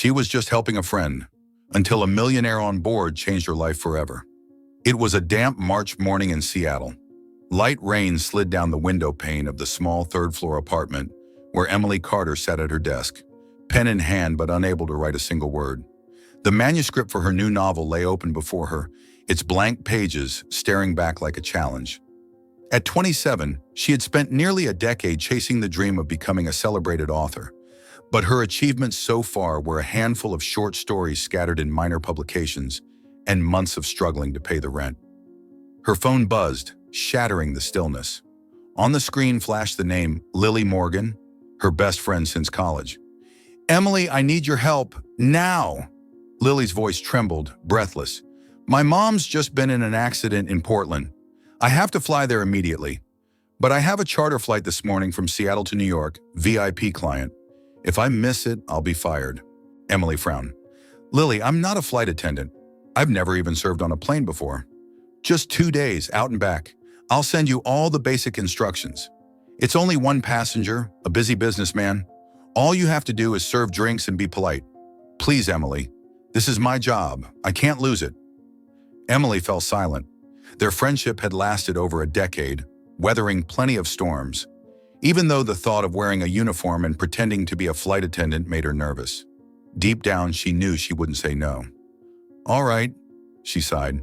She was just helping a friend, until a millionaire on board changed her life forever. It was a damp March morning in Seattle. Light rain slid down the window pane of the small third-floor apartment where Emily Carter sat at her desk, pen in hand but unable to write a single word. The manuscript for her new novel lay open before her, its blank pages staring back like a challenge. At 27, she had spent nearly a decade chasing the dream of becoming a celebrated author, but her achievements so far were a handful of short stories scattered in minor publications and months of struggling to pay the rent. Her phone buzzed, shattering the stillness. On the screen flashed the name Lily Morgan, her best friend since college. "Emily, I need your help, now!" Lily's voice trembled, breathless. "My mom's just been in an accident in Portland. I have to fly there immediately. But I have a charter flight this morning from Seattle to New York, VIP client. If I miss it, I'll be fired." Emily frowned. "Lily, I'm not a flight attendant. I've never even served on a plane before. Just 2 days, out and back. I'll send you all the basic instructions. It's only one passenger, a busy businessman. All you have to do is serve drinks and be polite. Please, Emily. This is my job. I can't lose it." Emily fell silent. Their friendship had lasted over a decade, weathering plenty of storms, even though the thought of wearing a uniform and pretending to be a flight attendant made her nervous. Deep down, she knew she wouldn't say no. "All right," she sighed.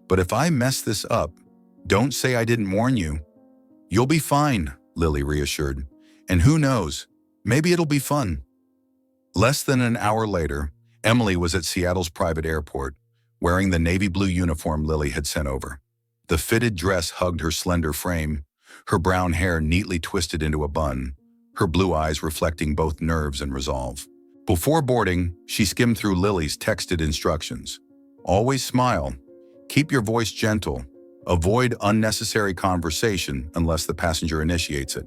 "But if I mess this up, don't say I didn't warn you." "You'll be fine," Lily reassured. "And who knows, maybe it'll be fun." Less than an hour later, Emily was at Seattle's private airport, wearing the navy blue uniform Lily had sent over. The fitted dress hugged her slender frame, her brown hair neatly twisted into a bun, her blue eyes reflecting both nerves and resolve. Before boarding, she skimmed through Lily's texted instructions. "Always smile. Keep your voice gentle. Avoid unnecessary conversation unless the passenger initiates it."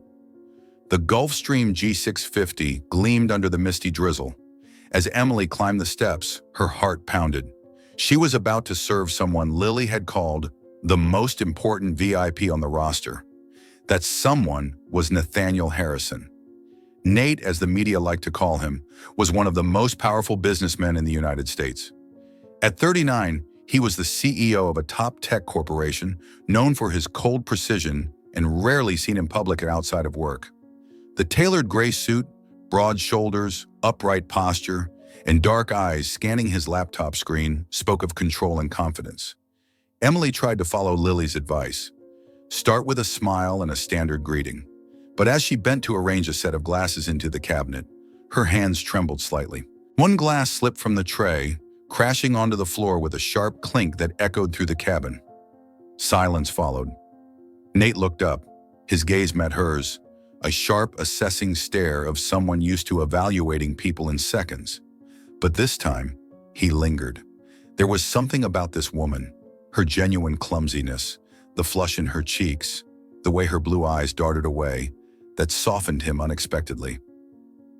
The Gulfstream G650 gleamed under the misty drizzle. As Emily climbed the steps, her heart pounded. She was about to serve someone Lily had called the most important VIP on the roster. That someone was Nathaniel Harrison. Nate, as the media liked to call him, was one of the most powerful businessmen in the United States. At 39, he was the CEO of a top tech corporation known for his cold precision and rarely seen in public and outside of work. The tailored gray suit, broad shoulders, upright posture, and dark eyes scanning his laptop screen spoke of control and confidence. Emily tried to follow Lily's advice. Start with a smile and a standard greeting. But as she bent to arrange a set of glasses into the cabinet, her hands trembled slightly. One glass slipped from the tray, crashing onto the floor with a sharp clink that echoed through the cabin. Silence followed. Nate looked up. His gaze met hers, a sharp, assessing stare of someone used to evaluating people in seconds. But this time, he lingered. There was something about this woman, her genuine clumsiness, the flush in her cheeks, the way her blue eyes darted away, that softened him unexpectedly.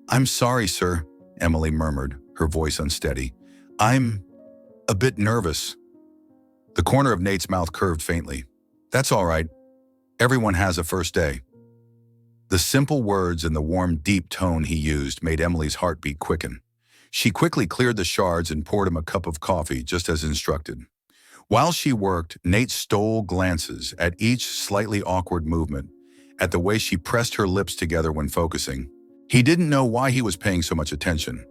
"I'm sorry, sir," Emily murmured, her voice unsteady. "I'm a bit nervous." The corner of Nate's mouth curved faintly. "That's all right. Everyone has a first day." The simple words and the warm, deep tone he used made Emily's heartbeat quicken. She quickly cleared the shards and poured him a cup of coffee, just as instructed. While she worked, Nate stole glances at each slightly awkward movement, at the way she pressed her lips together when focusing. He didn't know why he was paying so much attention,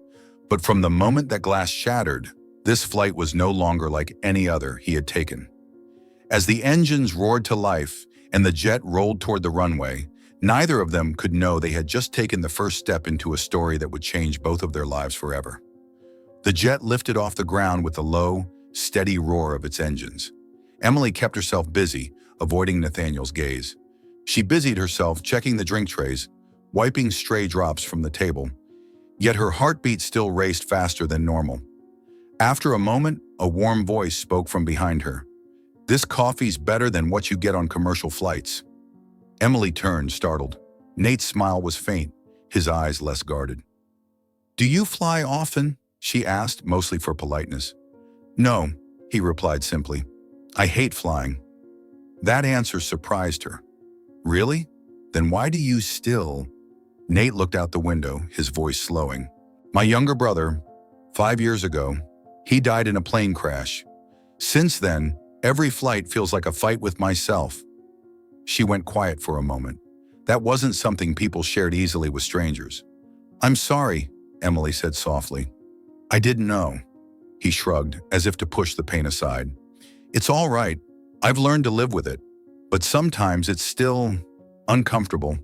but from the moment that glass shattered, this flight was no longer like any other he had taken. As the engines roared to life and the jet rolled toward the runway, neither of them could know they had just taken the first step into a story that would change both of their lives forever. The jet lifted off the ground with the low, steady roar of its engines. Emily kept herself busy, avoiding Nathaniel's gaze. She busied herself checking the drink trays, wiping stray drops from the table, yet her heartbeat still raced faster than normal. After a moment, a warm voice spoke from behind her. "This coffee's better than what you get on commercial flights." Emily turned, startled. Nate's smile was faint, his eyes less guarded. "Do you fly often?" she asked, mostly for politeness. "No," he replied simply. "I hate flying." That answer surprised her. "Really? Then why do you still—" Nate looked out the window, his voice slowing. "My younger brother, 5 years ago, he died in a plane crash. Since then, every flight feels like a fight with myself." She went quiet for a moment. That wasn't something people shared easily with strangers. "I'm sorry," Emily said softly. "I didn't know." He shrugged, as if to push the pain aside. "It's all right. I've learned to live with it. But sometimes it's still uncomfortable."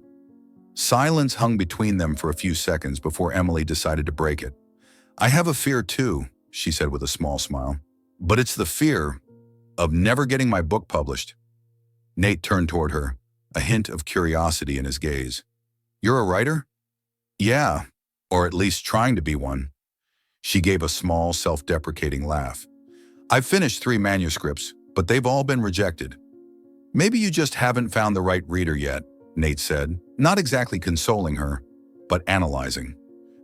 Silence hung between them for a few seconds before Emily decided to break it. "I have a fear too," she said with a small smile. "But it's the fear of never getting my book published." Nate turned toward her, a hint of curiosity in his gaze. "You're a writer?" "Yeah, or at least trying to be one." She gave a small, self-deprecating laugh. "I've finished 3 manuscripts, but they've all been rejected." "Maybe you just haven't found the right reader yet," Nate said, not exactly consoling her, but analyzing.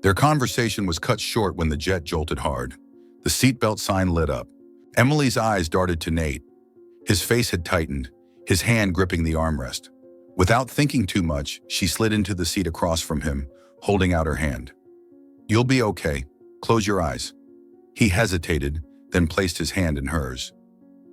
Their conversation was cut short when the jet jolted hard. The seatbelt sign lit up. Emily's eyes darted to Nate. His face had tightened, his hand gripping the armrest. Without thinking too much, she slid into the seat across from him, holding out her hand. "You'll be okay. Close your eyes." He hesitated, then placed his hand in hers.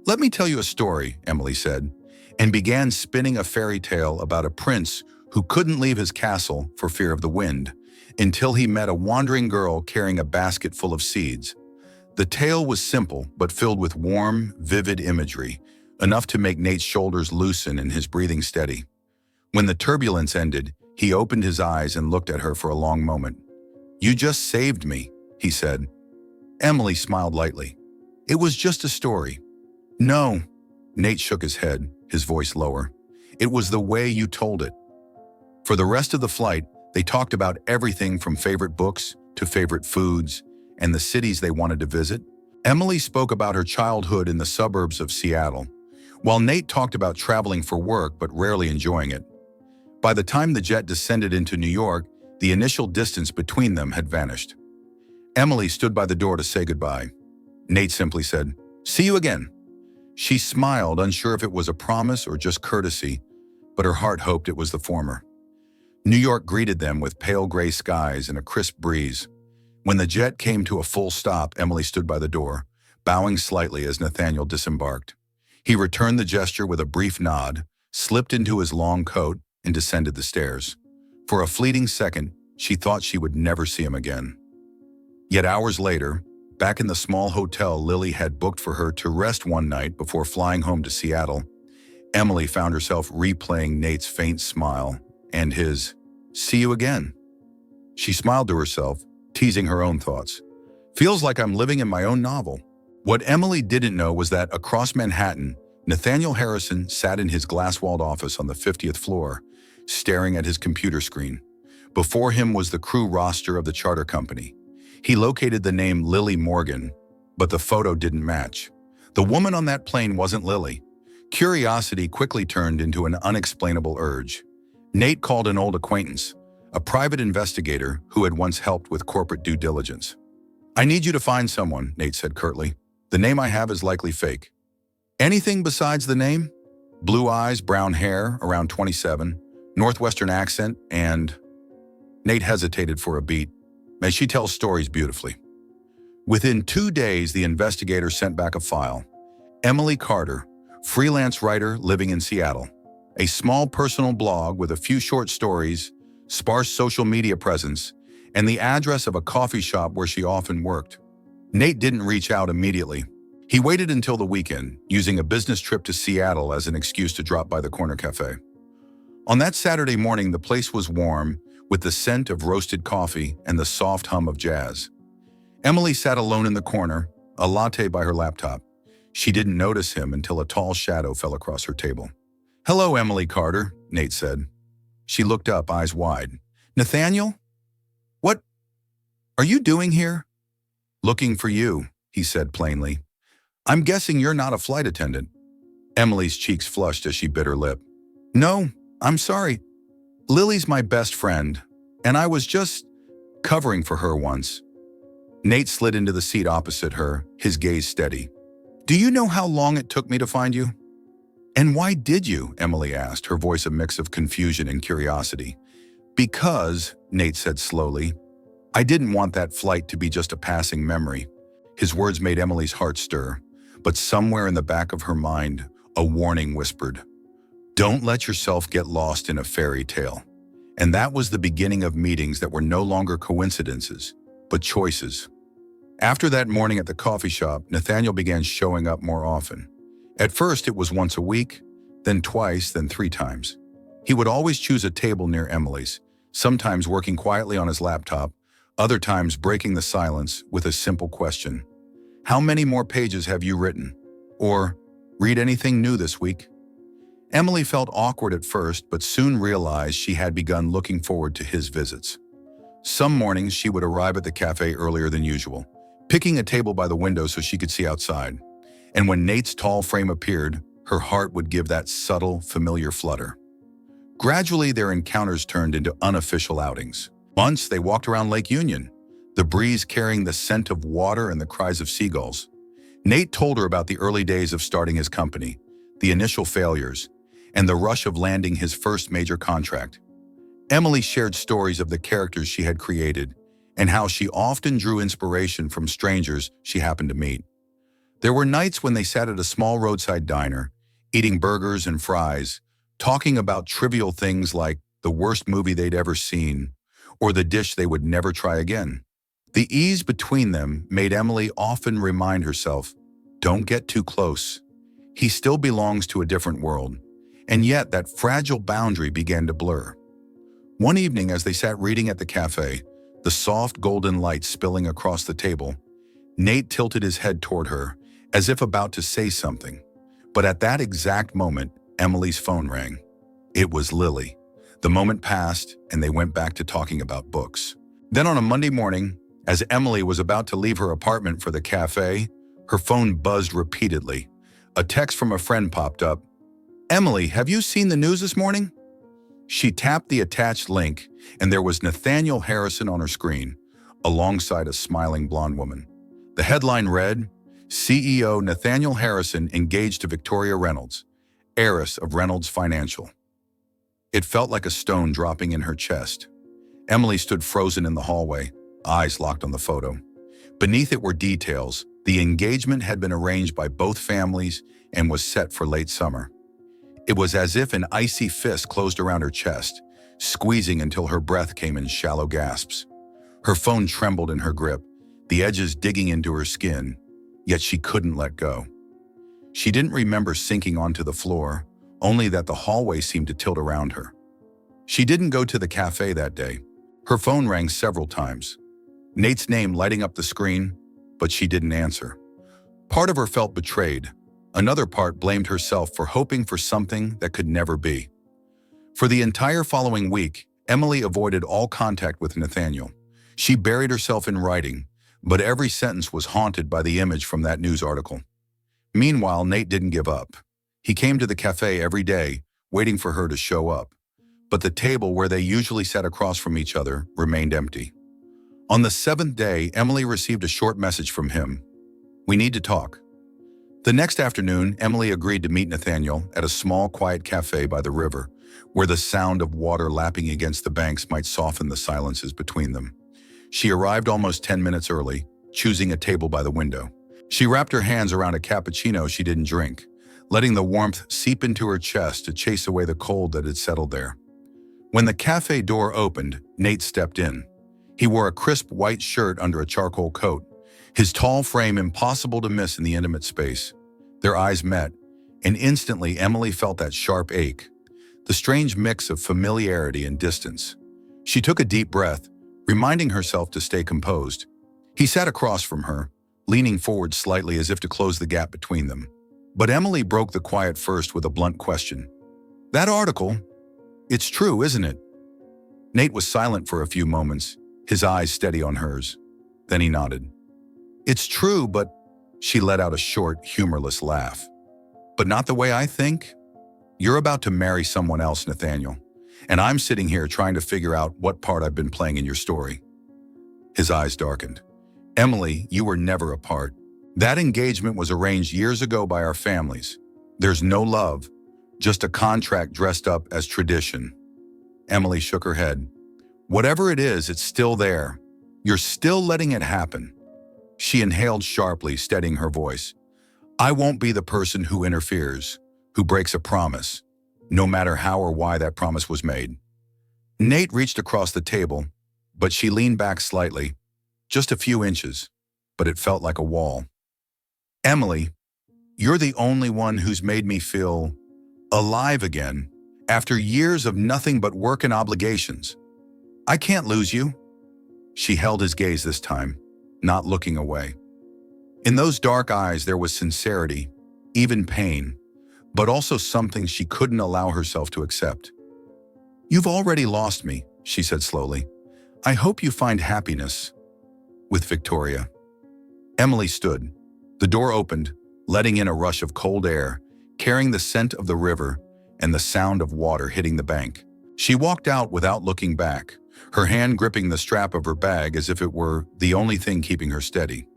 "Let me tell you a story," Emily said, and began spinning a fairy tale about a prince who couldn't leave his castle for fear of the wind, until he met a wandering girl carrying a basket full of seeds. The tale was simple, but filled with warm, vivid imagery, enough to make Nate's shoulders loosen and his breathing steady. When the turbulence ended, he opened his eyes and looked at her for a long moment. "You just saved me," he said. Emily smiled lightly. "It was just a story." "No," Nate shook his head, his voice lower. "It was the way you told it." For the rest of the flight, they talked about everything from favorite books to favorite foods and the cities they wanted to visit. Emily spoke about her childhood in the suburbs of Seattle, while Nate talked about traveling for work but rarely enjoying it. By the time the jet descended into New York, the initial distance between them had vanished. Emily stood by the door to say goodbye. Nate simply said, "See you again." She smiled, unsure if it was a promise or just courtesy, but her heart hoped it was the former. New York greeted them with pale gray skies and a crisp breeze. When the jet came to a full stop, Emily stood by the door, bowing slightly as Nathaniel disembarked. He returned the gesture with a brief nod, slipped into his long coat, and descended the stairs. For a fleeting second, she thought she would never see him again. Yet hours later, back in the small hotel Lily had booked for her to rest one night before flying home to Seattle, Emily found herself replaying Nate's faint smile and his, "See you again." She smiled to herself, teasing her own thoughts. "Feels like I'm living in my own novel." What Emily didn't know was that across Manhattan, Nathaniel Harrison sat in his glass-walled office on the 50th floor, staring at his computer screen. Before him was the crew roster of the charter company. He located the name Lily Morgan, but the photo didn't match. The woman on that plane wasn't Lily. Curiosity quickly turned into an unexplainable urge. Nate called an old acquaintance, a private investigator who had once helped with corporate due diligence. "I need you to find someone," Nate said curtly. "The name I have is likely fake." "Anything besides the name?" "Blue eyes, brown hair, around 27, Northwestern accent, and..." Nate hesitated for a beat. "May she tells stories beautifully." Within 2 days, the investigator sent back a file. Emily Carter, freelance writer living in Seattle. A small personal blog with a few short stories, sparse social media presence, and the address of a coffee shop where she often worked. Nate didn't reach out immediately. He waited until the weekend, using a business trip to Seattle as an excuse to drop by the corner cafe. On that Saturday morning, the place was warm, with the scent of roasted coffee and the soft hum of jazz. Emily sat alone in the corner, a latte by her laptop. She didn't notice him until a tall shadow fell across her table. "Hello, Emily Carter," Nate said. She looked up, eyes wide. "Nathaniel? What are you doing here?" "Looking for you," he said plainly. "I'm guessing you're not a flight attendant." Emily's cheeks flushed as she bit her lip. "No, I'm sorry. Lily's my best friend, and I was just covering for her once." Nate slid into the seat opposite her, his gaze steady. "Do you know how long it took me to find you?" "And why did you?" Emily asked, her voice a mix of confusion and curiosity. "Because," Nate said slowly, I didn't want that flight to be just a passing memory. His words made Emily's heart stir, but somewhere in the back of her mind, a warning whispered, "Don't let yourself get lost in a fairy tale." And that was the beginning of meetings that were no longer coincidences, but choices. After that morning at the coffee shop, Nathaniel began showing up more often. At first, it was once a week, then twice, then 3 times. He would always choose a table near Emily's, sometimes working quietly on his laptop, other times breaking the silence with a simple question. "How many more pages have you written?" Or, "Read anything new this week?" Emily felt awkward at first, but soon realized she had begun looking forward to his visits. Some mornings she would arrive at the cafe earlier than usual, picking a table by the window so she could see outside. And when Nate's tall frame appeared, her heart would give that subtle, familiar flutter. Gradually, their encounters turned into unofficial outings. Once, they walked around Lake Union, the breeze carrying the scent of water and the cries of seagulls. Nate told her about the early days of starting his company, the initial failures, and the rush of landing his first major contract. Emily shared stories of the characters she had created and how she often drew inspiration from strangers she happened to meet. There were nights when they sat at a small roadside diner, eating burgers and fries, talking about trivial things like the worst movie they'd ever seen or the dish they would never try again. The ease between them made Emily often remind herself, "Don't get too close. He still belongs to a different world." And yet that fragile boundary began to blur. One evening as they sat reading at the cafe, the soft golden light spilling across the table, Nate tilted his head toward her, as if about to say something. But at that exact moment, Emily's phone rang. It was Lily. The moment passed, and they went back to talking about books. Then on a Monday morning, as Emily was about to leave her apartment for the cafe, her phone buzzed repeatedly. A text from a friend popped up. "Emily, have you seen the news this morning?" She tapped the attached link, and there was Nathaniel Harrison on her screen, alongside a smiling blonde woman. The headline read, "CEO Nathaniel Harrison engaged to Victoria Reynolds, heiress of Reynolds Financial." It felt like a stone dropping in her chest. Emily stood frozen in the hallway, eyes locked on the photo. Beneath it were details. The engagement had been arranged by both families and was set for late summer. It was as if an icy fist closed around her chest, squeezing until her breath came in shallow gasps. Her phone trembled in her grip, the edges digging into her skin, yet she couldn't let go. She didn't remember sinking onto the floor, only that the hallway seemed to tilt around her. She didn't go to the cafe that day. Her phone rang several times, Nate's name lighting up the screen, but she didn't answer. Part of her felt betrayed. Another part blamed herself for hoping for something that could never be. For the entire following week, Emily avoided all contact with Nathaniel. She buried herself in writing, but every sentence was haunted by the image from that news article. Meanwhile, Nate didn't give up. He came to the cafe every day, waiting for her to show up. But the table where they usually sat across from each other remained empty. On the 7th day, Emily received a short message from him. "We need to talk." The next afternoon, Emily agreed to meet Nathaniel at a small, quiet cafe by the river, where the sound of water lapping against the banks might soften the silences between them. She arrived almost 10 minutes early, choosing a table by the window. She wrapped her hands around a cappuccino she didn't drink, letting the warmth seep into her chest to chase away the cold that had settled there. When the cafe door opened, Nate stepped in. He wore a crisp white shirt under a charcoal coat, his tall frame impossible to miss in the intimate space. Their eyes met, and instantly Emily felt that sharp ache, the strange mix of familiarity and distance. She took a deep breath, reminding herself to stay composed. He sat across from her, leaning forward slightly as if to close the gap between them. But Emily broke the quiet first with a blunt question. "That article, it's true, isn't it?" Nate was silent for a few moments, his eyes steady on hers. Then he nodded. "It's true, but..." She let out a short, humorless laugh. "But not the way I think? You're about to marry someone else, Nathaniel, and I'm sitting here trying to figure out what part I've been playing in your story." His eyes darkened. "Emily, you were never apart. That engagement was arranged years ago by our families. There's no love, just a contract dressed up as tradition." Emily shook her head. "Whatever it is, it's still there. You're still letting it happen." She inhaled sharply, steadying her voice. "I won't be the person who interferes, who breaks a promise, no matter how or why that promise was made." Nate reached across the table, but she leaned back slightly, just a few inches, but it felt like a wall. "Emily, you're the only one who's made me feel alive again, after years of nothing but work and obligations. I can't lose you." She held his gaze this time, not looking away. In those dark eyes there was sincerity, even pain, but also something she couldn't allow herself to accept. "You've already lost me," she said slowly. "I hope you find happiness with Victoria." Emily stood. The door opened, letting in a rush of cold air, carrying the scent of the river and the sound of water hitting the bank. She walked out without looking back, her hand gripping the strap of her bag as if it were the only thing keeping her steady.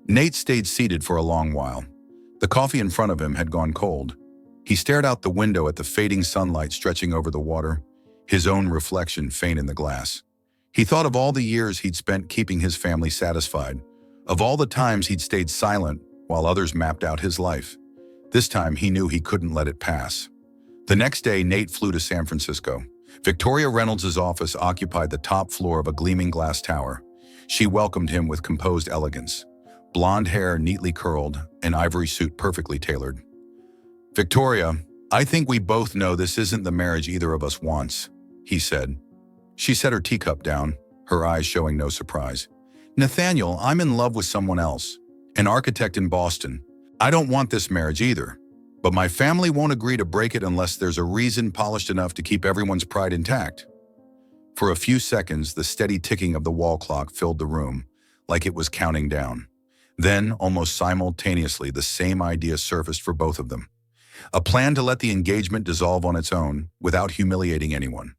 Nate stayed seated for a long while. The coffee in front of him had gone cold. He stared out the window at the fading sunlight stretching over the water, his own reflection faint in the glass. He thought of all the years he'd spent keeping his family satisfied, of all the times he'd stayed silent while others mapped out his life. This time he knew he couldn't let it pass. The next day, Nate flew to San Francisco. Victoria Reynolds' office occupied the top floor of a gleaming glass tower. She welcomed him with composed elegance, blonde hair neatly curled, an ivory suit perfectly tailored. "Victoria, I think we both know this isn't the marriage either of us wants," he said. She set her teacup down, her eyes showing no surprise. "Nathaniel, I'm in love with someone else, an architect in Boston. I don't want this marriage either, but my family won't agree to break it unless there's a reason polished enough to keep everyone's pride intact." For a few seconds, the steady ticking of the wall clock filled the room, like it was counting down. Then, almost simultaneously, the same idea surfaced for both of them. A plan to let the engagement dissolve on its own, without humiliating anyone.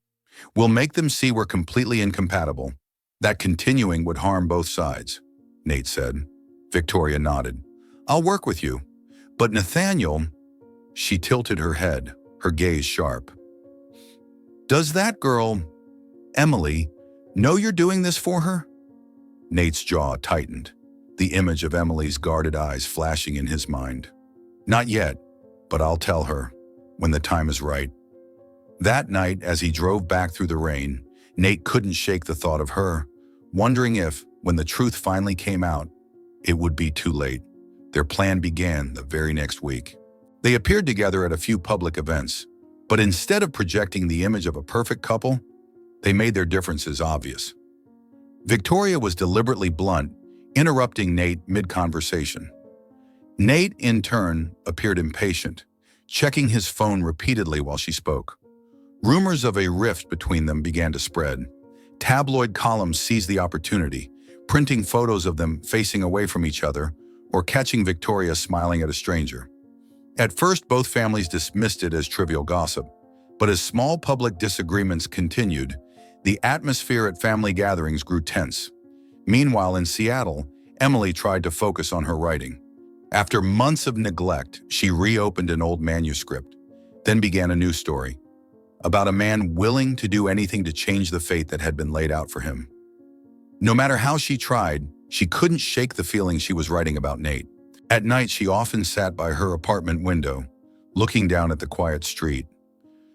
"We'll make them see we're completely incompatible. That continuing would harm both sides," Nate said. Victoria nodded. "I'll work with you. But Nathaniel..." She tilted her head, her gaze sharp. "Does that girl, Emily, know you're doing this for her?" Nate's jaw tightened, the image of Emily's guarded eyes flashing in his mind. "Not yet, but I'll tell her, when the time is right." That night, as he drove back through the rain, Nate couldn't shake the thought of her, wondering if, when the truth finally came out, it would be too late. Their plan began the very next week. They appeared together at a few public events, but instead of projecting the image of a perfect couple, they made their differences obvious. Victoria was deliberately blunt, interrupting Nate mid-conversation. Nate, in turn, appeared impatient, checking his phone repeatedly while she spoke. Rumors of a rift between them began to spread. Tabloid columns seized the opportunity, printing photos of them facing away from each other or catching Victoria smiling at a stranger. At first, both families dismissed it as trivial gossip, but as small public disagreements continued, the atmosphere at family gatherings grew tense. Meanwhile, in Seattle, Emily tried to focus on her writing. After months of neglect, she reopened an old manuscript, then began a new story about a man willing to do anything to change the fate that had been laid out for him. No matter how she tried, she couldn't shake the feeling she was writing about Nate. At night, she often sat by her apartment window, looking down at the quiet street.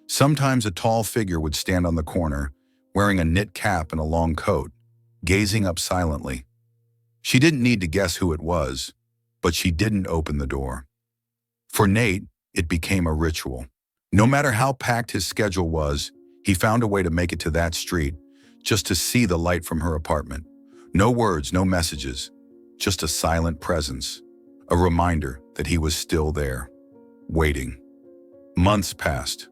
Sometimes a tall figure would stand on the corner, wearing a knit cap and a long coat, gazing up silently. She didn't need to guess who it was, but she didn't open the door. For Nate, it became a ritual. No matter how packed his schedule was, he found a way to make it to that street, just to see the light from her apartment. No words, no messages, just a silent presence, a reminder that he was still there, waiting. Months passed.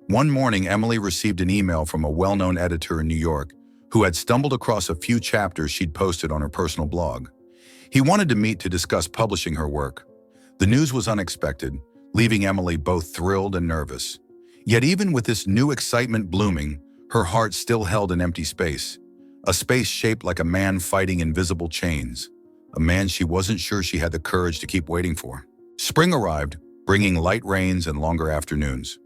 One morning, Emily received an email from a well-known editor in New York who had stumbled across a few chapters she'd posted on her personal blog. He wanted to meet to discuss publishing her work. The news was unexpected, leaving Emily both thrilled and nervous. Yet even with this new excitement blooming, her heart still held an empty space, a space shaped like a man fighting invisible chains, a man she wasn't sure she had the courage to keep waiting for. Spring arrived, bringing light rains and longer afternoons.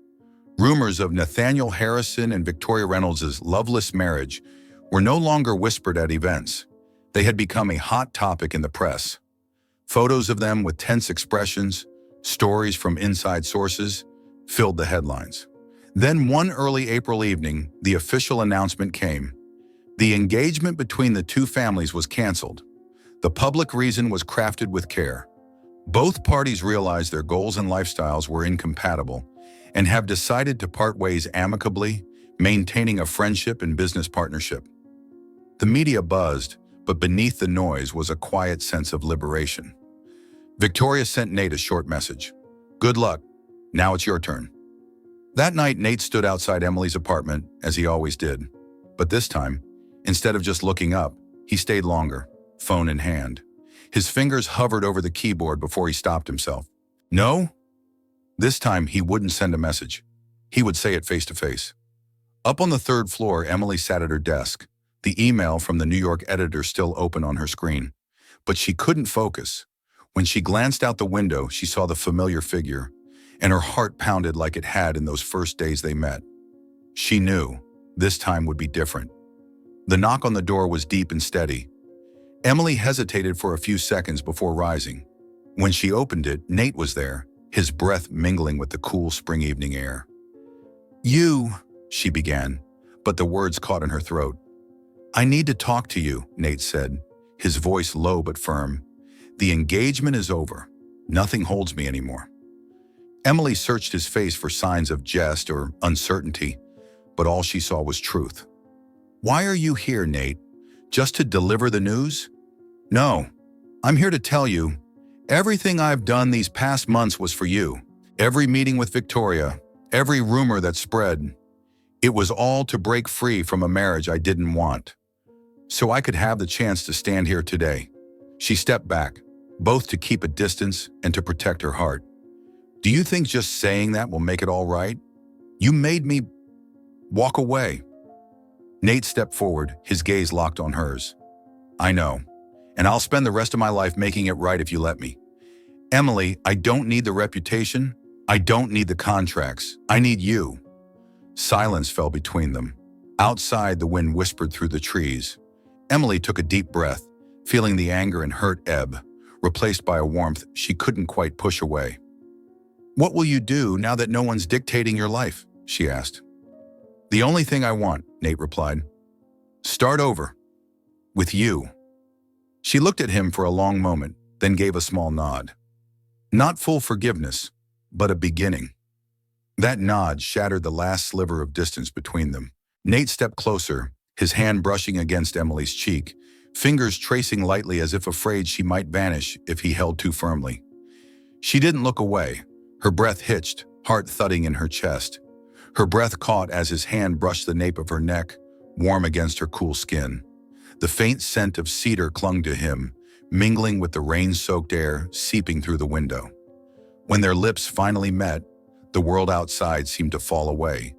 Rumors of Nathaniel Harrison and Victoria Reynolds' loveless marriage were no longer whispered at events. They had become a hot topic in the press. Photos of them with tense expressions, stories from inside sources, filled the headlines. Then one early April evening, the official announcement came. The engagement between the two families was canceled. The public reason was crafted with care. Both parties realized their goals and lifestyles were incompatible and have decided to part ways amicably, maintaining a friendship and business partnership. The media buzzed, but beneath the noise was a quiet sense of liberation. Victoria sent Nate a short message. "Good luck. Now it's your turn." That night, Nate stood outside Emily's apartment, as he always did. But this time, instead of just looking up, he stayed longer, phone in hand. His fingers hovered over the keyboard before he stopped himself. No? This time, he wouldn't send a message. He would say it face to face. Up on the third floor, Emily sat at her desk, the email from the New York editor still open on her screen. But she couldn't focus. When she glanced out the window, she saw the familiar figure, and her heart pounded like it had in those first days they met. She knew this time would be different. The knock on the door was deep and steady. Emily hesitated for a few seconds before rising. When she opened it, Nate was there, his breath mingling with the cool spring evening air. "You," she began, but the words caught in her throat. "I need to talk to you," Nate said, his voice low but firm. "The engagement is over. Nothing holds me anymore." Emily searched his face for signs of jest or uncertainty, but all she saw was truth. "Why are you here, Nate? Just to deliver the news?" "No, I'm here to tell you, everything I've done these past months was for you. Every meeting with Victoria, every rumor that spread, it was all to break free from a marriage I didn't want, so I could have the chance to stand here today." She stepped back, both to keep a distance and to protect her heart. "Do you think just saying that will make it all right? You made me walk away." Nate stepped forward, his gaze locked on hers. "I know, and I'll spend the rest of my life making it right if you let me. Emily, I don't need the reputation. I don't need the contracts. I need you." Silence fell between them. Outside, the wind whispered through the trees. Emily took a deep breath, feeling the anger and hurt ebb, replaced by a warmth she couldn't quite push away. "What will you do now that no one's dictating your life?" she asked. "The only thing I want," Nate replied. "Start over. With you." She looked at him for a long moment, then gave a small nod. Not full forgiveness, but a beginning. That nod shattered the last sliver of distance between them. Nate stepped closer, his hand brushing against Emily's cheek, fingers tracing lightly as if afraid she might vanish if he held too firmly. She didn't look away, her breath hitched, heart thudding in her chest. Her breath caught as his hand brushed the nape of her neck, warm against her cool skin. The faint scent of cedar clung to him, mingling with the rain-soaked air seeping through the window. When their lips finally met, the world outside seemed to fall away,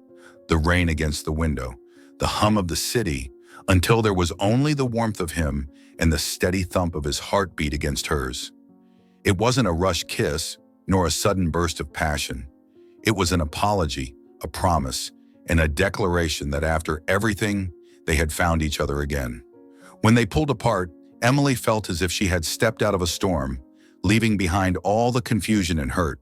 the rain against the window, the hum of the city, until there was only the warmth of him and the steady thump of his heartbeat against hers. It wasn't a rushed kiss, nor a sudden burst of passion. It was an apology, a promise, and a declaration that after everything, they had found each other again. When they pulled apart, Emily felt as if she had stepped out of a storm, leaving behind all the confusion and hurt.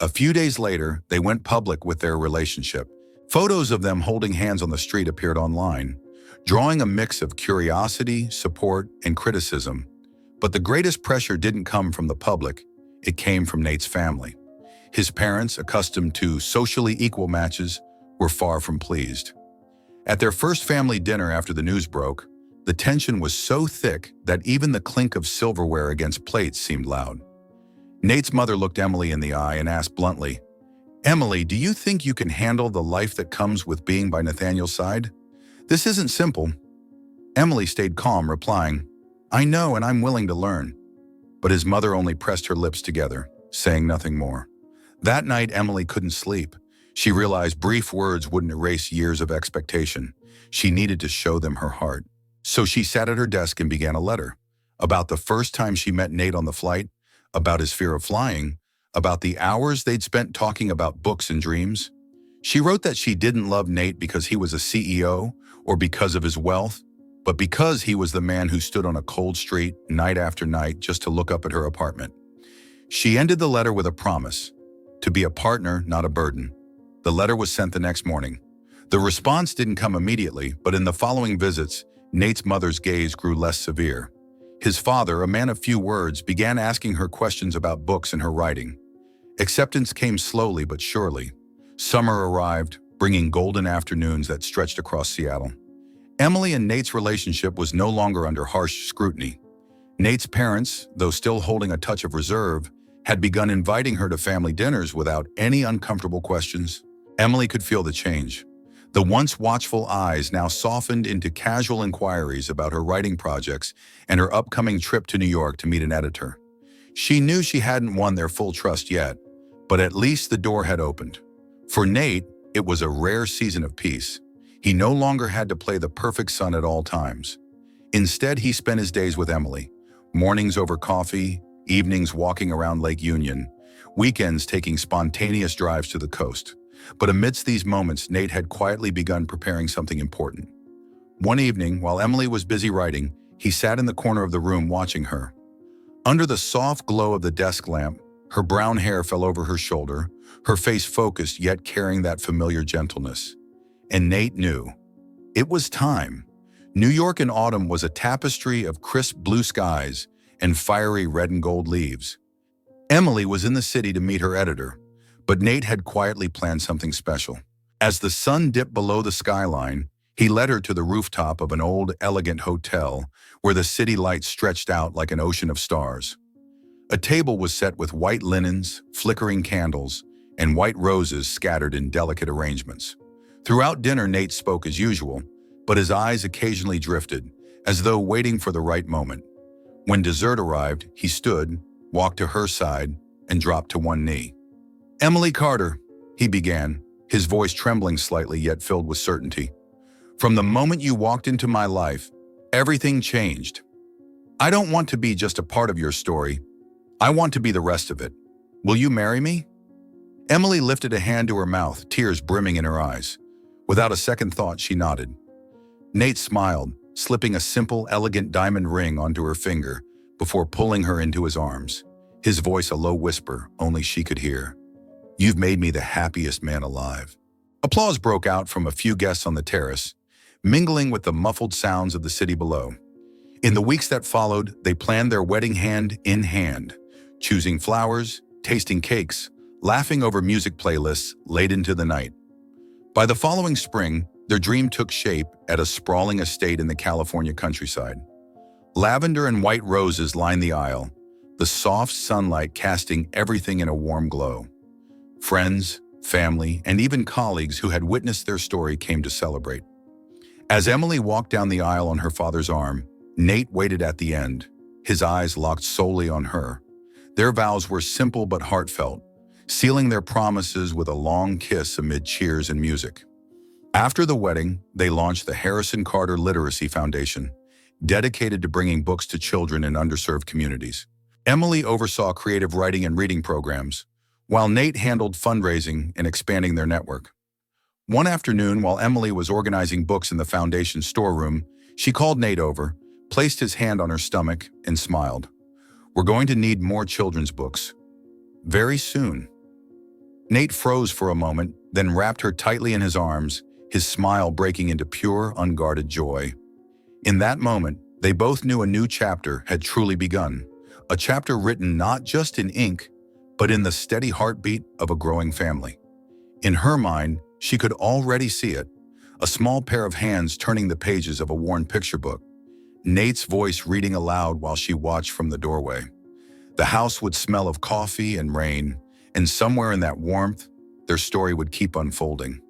A few days later, they went public with their relationship. Photos of them holding hands on the street appeared online, drawing a mix of curiosity, support, and criticism. But the greatest pressure didn't come from the public, it came from Nate's family. His parents, accustomed to socially equal matches, were far from pleased. At their first family dinner after the news broke, the tension was so thick that even the clink of silverware against plates seemed loud. Nate's mother looked Emily in the eye and asked bluntly, "Emily, do you think you can handle the life that comes with being by Nathaniel's side? This isn't simple." Emily stayed calm, replying, "I know, and I'm willing to learn." But his mother only pressed her lips together, saying nothing more. That night, Emily couldn't sleep. She realized brief words wouldn't erase years of expectation. She needed to show them her heart. So she sat at her desk and began a letter. About the first time she met Nate on the flight, about his fear of flying, about the hours they'd spent talking about books and dreams. She wrote that she didn't love Nate because he was a CEO or because of his wealth, but because he was the man who stood on a cold street night after night just to look up at her apartment. She ended the letter with a promise: to be a partner, not a burden. The letter was sent the next morning. The response didn't come immediately, but in the following visits, Nate's mother's gaze grew less severe. His father, a man of few words, began asking her questions about books and her writing. Acceptance came slowly but surely. Summer arrived, bringing golden afternoons that stretched across Seattle. Emily and Nate's relationship was no longer under harsh scrutiny. Nate's parents, though still holding a touch of reserve, had begun inviting her to family dinners without any uncomfortable questions. Emily could feel the change. The once watchful eyes now softened into casual inquiries about her writing projects and her upcoming trip to New York to meet an editor. She knew she hadn't won their full trust yet, but at least the door had opened. For Nate, it was a rare season of peace. He no longer had to play the perfect son at all times. Instead, he spent his days with Emily, mornings over coffee, evenings walking around Lake Union, weekends taking spontaneous drives to the coast. But amidst these moments, Nate had quietly begun preparing something important. One evening, while Emily was busy writing, he sat in the corner of the room watching her. Under the soft glow of the desk lamp, her brown hair fell over her shoulder, her face focused yet carrying that familiar gentleness. And Nate knew. It was time. New York in autumn was a tapestry of crisp blue skies and fiery red and gold leaves. Emily was in the city to meet her editor, but Nate had quietly planned something special. As the sun dipped below the skyline, he led her to the rooftop of an old, elegant hotel where the city lights stretched out like an ocean of stars. A table was set with white linens, flickering candles, and white roses scattered in delicate arrangements. Throughout dinner, Nate spoke as usual, but his eyes occasionally drifted, as though waiting for the right moment. When dessert arrived, he stood, walked to her side, and dropped to one knee. "Emily Carter," he began, his voice trembling slightly yet filled with certainty. "From the moment you walked into my life, everything changed. I don't want to be just a part of your story. I want to be the rest of it. Will you marry me?" Emily lifted a hand to her mouth, tears brimming in her eyes. Without a second thought, she nodded. Nate smiled, slipping a simple, elegant diamond ring onto her finger before pulling her into his arms, his voice a low whisper only she could hear. "You've made me the happiest man alive." Applause broke out from a few guests on the terrace, mingling with the muffled sounds of the city below. In the weeks that followed, they planned their wedding hand in hand, choosing flowers, tasting cakes, laughing over music playlists late into the night. By the following spring, their dream took shape at a sprawling estate in the California countryside. Lavender and white roses lined the aisle, the soft sunlight casting everything in a warm glow. Friends, family, and even colleagues who had witnessed their story came to celebrate. As Emily walked down the aisle on her father's arm, Nate waited at the end, his eyes locked solely on her. Their vows were simple but heartfelt, sealing their promises with a long kiss amid cheers and music. After the wedding, they launched the Harrison Carter Literacy Foundation, dedicated to bringing books to children in underserved communities. Emily oversaw creative writing and reading programs, while Nate handled fundraising and expanding their network. One afternoon, while Emily was organizing books in the foundation's storeroom, she called Nate over, placed his hand on her stomach, and smiled. "We're going to need more children's books. Very soon." Nate froze for a moment, then wrapped her tightly in his arms, his smile breaking into pure, unguarded joy. In that moment, they both knew a new chapter had truly begun, a chapter written not just in ink, but in the steady heartbeat of a growing family. In her mind, she could already see it, a small pair of hands turning the pages of a worn picture book, Nate's voice reading aloud while she watched from the doorway. The house would smell of coffee and rain, and somewhere in that warmth, their story would keep unfolding.